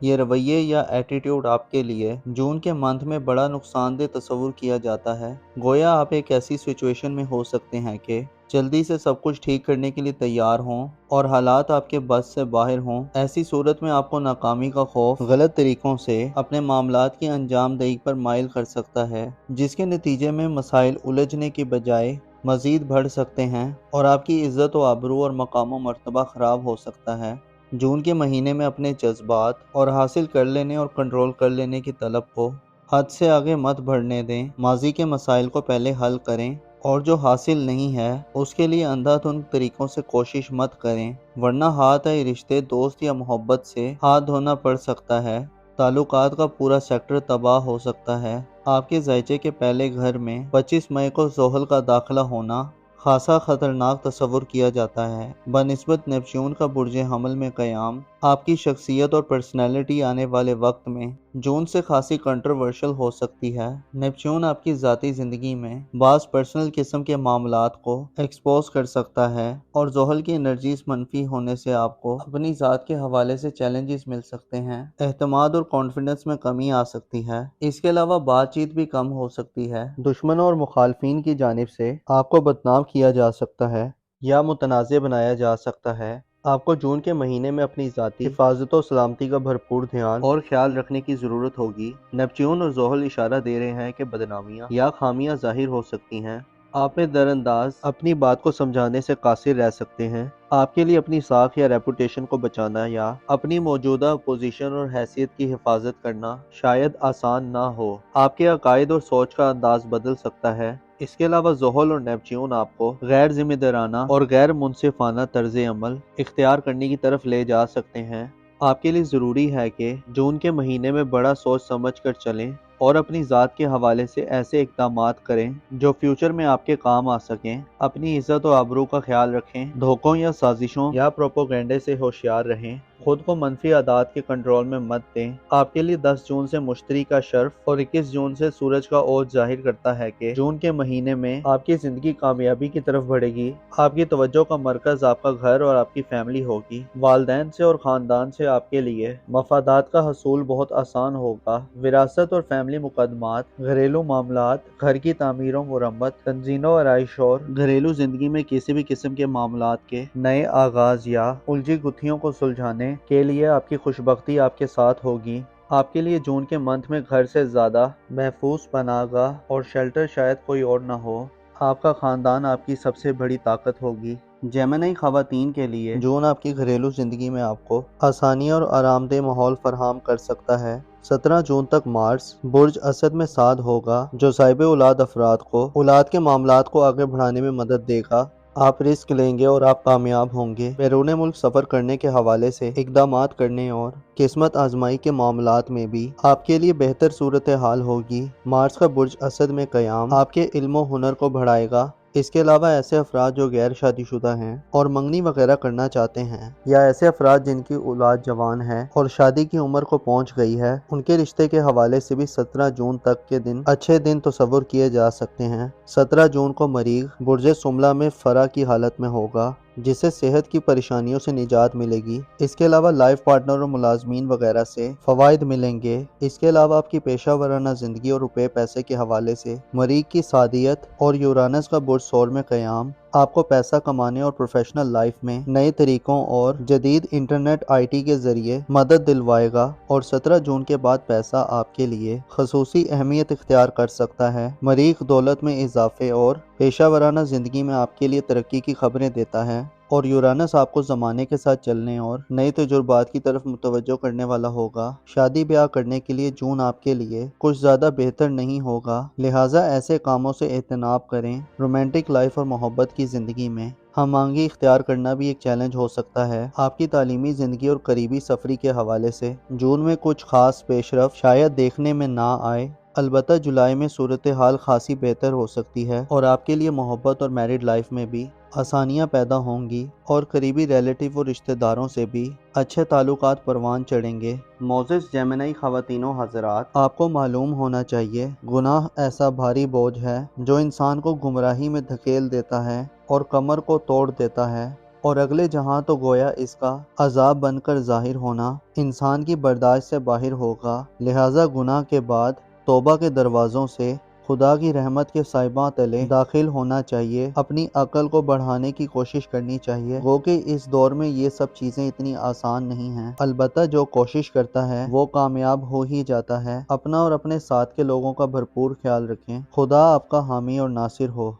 یہ رویے یا ایٹیٹیوڈ آپ کے لیے جون کے منتھ میں بڑا نقصان دہ تصور کیا جاتا ہے۔ گویا آپ ایک ایسی سچویشن میں ہو سکتے ہیں کہ جلدی سے سب کچھ ٹھیک کرنے کے لیے تیار ہوں اور حالات آپ کے بس سے باہر ہوں۔ ایسی صورت میں آپ کو ناکامی کا خوف غلط طریقوں سے اپنے معاملات کی انجام دہی پر مائل کر سکتا ہے، جس کے نتیجے میں مسائل الجھنے کی بجائے مزید بڑھ سکتے ہیں اور آپ کی عزت و آبرو اور مقام و مرتبہ خراب ہو سکتا ہے۔ جون کے مہینے میں اپنے جذبات اور حاصل کر لینے اور کنٹرول کر لینے کی طلب کو حد سے آگے مت بڑھنے دیں۔ ماضی کے مسائل کو پہلے حل کریں اور جو حاصل نہیں ہے اس کے لیے اندھا دھند طریقوں سے کوشش مت کریں، ورنہ ہاتھ آئے رشتے، دوست یا محبت سے ہاتھ دھونا پڑ سکتا ہے۔ تعلقات کا پورا سیکٹر تباہ ہو سکتا ہے۔ آپ کے ذائچے کے پہلے گھر میں 25 مئی کو زحل کا داخلہ ہونا خاصا خطرناک تصور کیا جاتا ہے۔ بنسبت نیپچون کا برج حمل میں قیام، آپ کی شخصیت اور پرسنالٹی آنے والے وقت میں جون سے خاصی کنٹروورشل ہو سکتی ہے۔ نیپچون آپ کی ذاتی زندگی میں بعض پرسنل قسم کے معاملات کو ایکسپوز کر سکتا ہے اور زحل کی انرجیز منفی ہونے سے آپ کو اپنی ذات کے حوالے سے چیلنجز مل سکتے ہیں۔ اعتماد اور کانفیڈنس میں کمی آ سکتی ہے۔ اس کے علاوہ بات چیت بھی کم ہو سکتی ہے۔ دشمنوں اور مخالفین کی جانب سے آپ کو بدنام کیا جا سکتا ہے یا متنازع بنایا جا سکتا ہے۔ آپ کو جون کے مہینے میں اپنی ذاتی حفاظت و سلامتی کا بھرپور دھیان اور خیال رکھنے کی ضرورت ہوگی۔ نیپچون اور زحل اشارہ دے رہے ہیں کہ بدنامیاں یا خامیاں ظاہر ہو سکتی ہیں۔ آپ میں در انداز اپنی بات کو سمجھانے سے قاصر رہ سکتے ہیں۔ آپ کے لیے اپنی ساکھ یا ریپوٹیشن کو بچانا یا اپنی موجودہ پوزیشن اور حیثیت کی حفاظت کرنا شاید آسان نہ ہو۔ آپ کے عقائد اور سوچ کا انداز بدل سکتا ہے۔ اس کے علاوہ زحل اور نیپچون آپ کو غیر ذمہ دارانہ اور غیر منصفانہ طرز عمل اختیار کرنے کی طرف لے جا سکتے ہیں۔ آپ کے لیے ضروری ہے کہ جون کے مہینے میں بڑا سوچ سمجھ کر چلیں اور اپنی ذات کے حوالے سے ایسے اقدامات کریں جو فیوچر میں آپ کے کام آ سکیں۔ اپنی عزت و آبرو کا خیال رکھیں، دھوکوں یا سازشوں یا پروپیگنڈے سے ہوشیار رہیں، خود کو منفی عادات کے کنٹرول میں مت دیں۔ آپ کے لیے 10 جون سے مشتری کا شرف اور 21 جون سے سورج کا اوج ظاہر کرتا ہے کہ جون کے مہینے میں آپ کی زندگی کامیابی کی طرف بڑھے گی۔ آپ کی توجہ کا مرکز آپ کا گھر اور آپ کی فیملی ہوگی۔ والدین سے اور خاندان سے آپ کے لیے مفادات کا حصول بہت آسان ہوگا۔ وراثت اور فیملی مقدمات، گھریلو معاملات، گھر کی تعمیر و مرمت، تنظیم و آرائش اور گھریلو زندگی میں کسی بھی قسم کے معاملات کے نئے آغاز یا الجھی گتھیوں کو سلجھانے کے لیے آپ کی خوشبختی آپ کے ساتھ ہوگی۔ آپ کے لیے جون کے منتھ میں گھر سے زیادہ محفوظ پناہ گاہ اور شیلٹر شاید کوئی اور نہ ہو۔ آپ کا خاندان آپ کی سب سے بڑی طاقت ہوگی۔ جیمنائی خواتین کے لیے جون آپ کی گھریلو زندگی میں آپ کو آسانی اور آرام دہ ماحول فراہم کر سکتا ہے۔ 17 جون تک مارس برج اسد میں سعد ہوگا، جو صاحب اولاد افراد کو اولاد کے معاملات کو آگے بڑھانے میں مدد دے گا۔ آپ رسک لیں گے اور آپ کامیاب ہوں گے۔ بیرون ملک سفر کرنے کے حوالے سے اقدامات کرنے اور قسمت آزمائی کے معاملات میں بھی آپ کے لیے بہتر صورتحال ہوگی۔ مارس کا برج اسد میں قیام آپ کے علم و ہنر کو بڑھائے گا۔ اس کے علاوہ ایسے افراد جو غیر شادی شدہ ہیں اور منگنی وغیرہ کرنا چاہتے ہیں، یا ایسے افراد جن کی اولاد جوان ہے اور شادی کی عمر کو پہنچ گئی ہے، ان کے رشتے کے حوالے سے بھی 17 جون تک کے دن اچھے دن تصور کیے جا سکتے ہیں۔ 17 جون کو مریخ برج سملہ میں فرا کی حالت میں ہوگا، جس سے صحت کی پریشانیوں سے نجات ملے گی۔ اس کے علاوہ لائف پارٹنر اور ملازمین وغیرہ سے فوائد ملیں گے۔ اس کے علاوہ آپ کی پیشہ ورانہ زندگی اور روپے پیسے کے حوالے سے مریخ کی سعادیت اور یورانس کا برج ثور میں قیام آپ کو پیسہ کمانے اور پروفیشنل لائف میں نئے طریقوں اور جدید انٹرنیٹ آئی ٹی کے ذریعے مدد دلوائے گا، اور 17 جون کے بعد پیسہ آپ کے لیے خصوصی اہمیت اختیار کر سکتا ہے۔ مریخ دولت میں اضافے اور پیشہ ورانہ زندگی میں آپ کے لیے ترقی کی خبریں دیتا ہے، اور یورانس آپ کو زمانے کے ساتھ چلنے اور نئے تجربات کی طرف متوجہ کرنے والا ہوگا۔ شادی بیاہ کرنے کے لیے جون آپ کے لیے کچھ زیادہ بہتر نہیں ہوگا، لہٰذا ایسے کاموں سے اجتناب کریں۔ رومانٹک لائف اور محبت کی زندگی میں ہم آہنگی اختیار کرنا بھی ایک چیلنج ہو سکتا ہے۔ آپ کی تعلیمی زندگی اور قریبی سفری کے حوالے سے جون میں کچھ خاص پیش رفت شاید دیکھنے میں نہ آئے، البتہ جولائی میں صورتحال خاصی بہتر ہو سکتی ہے اور آپ کے لیے محبت اور میرڈ لائف میں بھی آسانیاں پیدا ہوں گی، اور قریبی ریلیٹیو اور رشتہ داروں سے بھی اچھے تعلقات پروان چڑھیں گے۔ موزس جیمنائی خواتین و حضرات، آپ کو معلوم ہونا چاہیے گناہ ایسا بھاری بوجھ ہے جو انسان کو گمراہی میں دھکیل دیتا ہے اور کمر کو توڑ دیتا ہے۔ اور اگلے جہاں تو گویا اس کا عذاب بن کر ظاہر ہونا انسان کی برداشت سے باہر ہوگا۔ لہٰذا گناہ کے بعد توبہ کے دروازوں سے خدا کی رحمت کے سائباں تلے داخل ہونا چاہیے، اپنی عقل کو بڑھانے کی کوشش کرنی چاہیے۔ گو کہ اس دور میں یہ سب چیزیں اتنی آسان نہیں ہیں، البتہ جو کوشش کرتا ہے وہ کامیاب ہو ہی جاتا ہے۔ اپنا اور اپنے ساتھ کے لوگوں کا بھرپور خیال رکھیں۔ خدا آپ کا حامی اور ناصر ہو۔